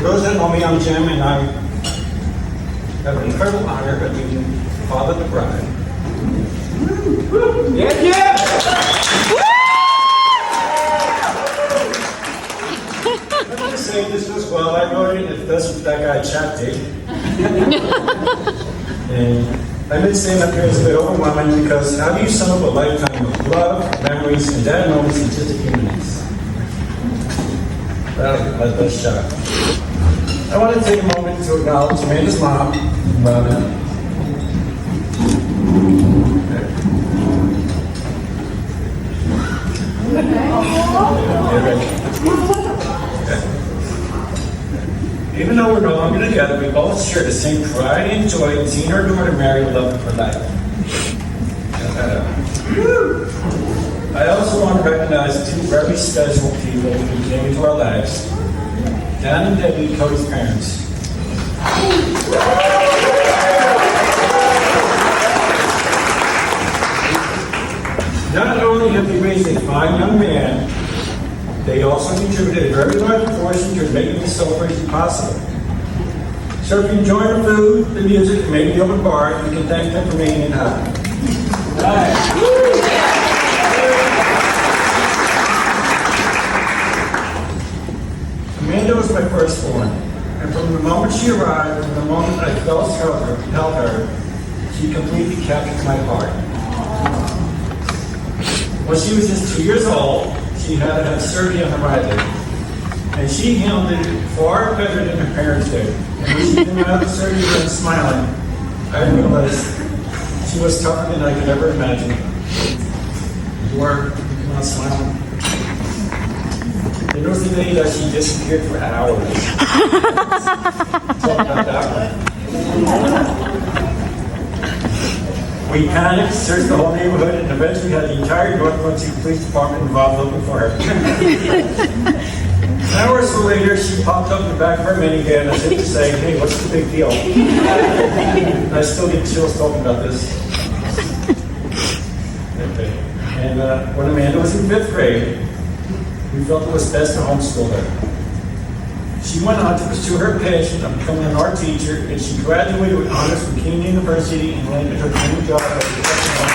those that know me, I'm Jim, and I have an incredible honor of being father of the bride. Yeah, yeah! Let me just say this was well. I wrote it, if that's that guy chatted. And I've been saying up here it's a bit overwhelming because how do you sum up a lifetime of love, memories, and dad moments in just a few minutes? That'll be my best shot. I want to take a moment to acknowledge Amanda's mom, Robin. Even though we're no longer together, we both share the same pride and joy in seeing our daughter marry the love of her life. I also want to recognize two very special people who came into our lives. Dan and Debbie, Cody's parents. Not only have they raised a fine young man, they also contributed a very large portion to making this celebration possible. So if you enjoy the food, the music, and maybe the open bar, you can thank them for making it happen. Amanda was my firstborn, and from the moment she arrived, from the moment I felt her, she completely captured my heart. When she was just 2 years old, she had to have surgery on the right leg, and she handled it far better than her parents did. And when she came out of the surgery and smiling, I realized she was tougher than I could ever imagine. Or, come on, smiling. There was the day that she disappeared for hours. Talk about that one. We panicked, searched the whole neighborhood, and eventually had the entire North Muncie Police Department involved looking for her. An hour or so later, she popped up in the back of her minivan as if to say, hey, what's the big deal? I still get chills talking about this. Okay. And when Amanda was in 5th grade, we felt it was best to homeschool her. She went on to pursue her passion of becoming an art teacher, and she graduated with honors from King University and landed her dream job as a professional.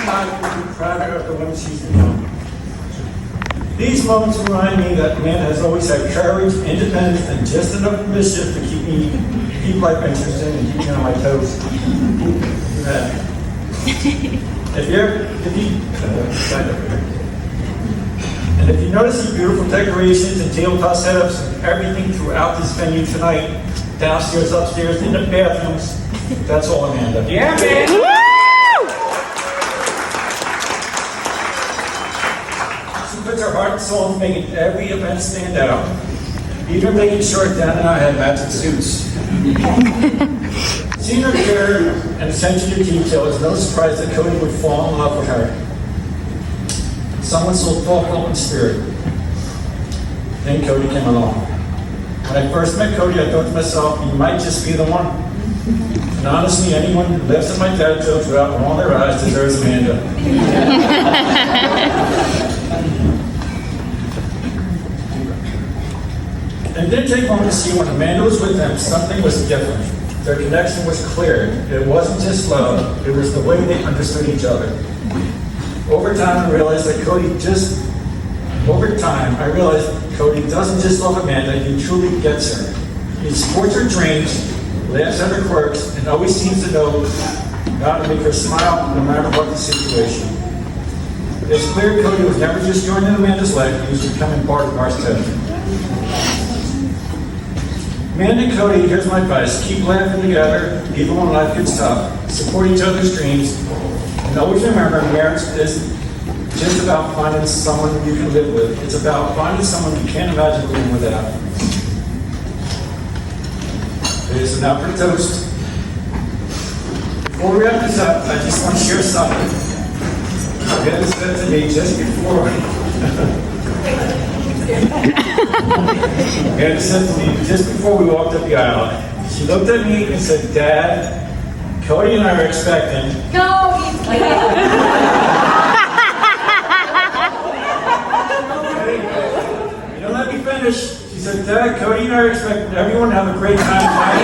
I'm proud of the women she's become. These moments remind me that Amanda has always had courage, independence, and just enough mischief to keep life interesting and keep me on my toes. And if you notice the beautiful decorations and tabletop setups and everything throughout this venue tonight, downstairs, upstairs, in the bathrooms, that's all Amanda. Yeah, man! She puts her heart and soul into making every event stand out, even making sure Dan and I had matching suits. Seeing her care and attention to detail is no surprise that Cody would fall in love with her. Someone so thoughtful in spirit. Then Cody came along. When I first met Cody, I thought to myself, he might just be the one. And honestly, anyone who laughs at my dad jokes without rolling their eyes deserves Amanda. And it didn't take long to see when Amanda was with them, something was different. Their connection was clear. It wasn't just love, it was the way they understood each other. Over time, I realized Cody doesn't just love Amanda, he truly gets her. He supports her dreams, laughs at her quirks, and always seems to know how to make her smile no matter what the situation. It's clear Cody was never just joining Amanda's life, he was becoming part of ours too. Amanda and Cody, here's my advice. Keep laughing together, even when life gets tough. Support each other's dreams. And always remember, marriage isn't just about finding someone you can live with. It's about finding someone you can't imagine living without. It is an upward toast. Before we wrap this up, I just want to share something. Amanda said to me just before Amanda said to me just before we walked up the aisle, she looked at me and said, Dad, Cody and I are expecting. No, he's finished, she said, Dad, Cody and I are expecting everyone to have a great time tonight.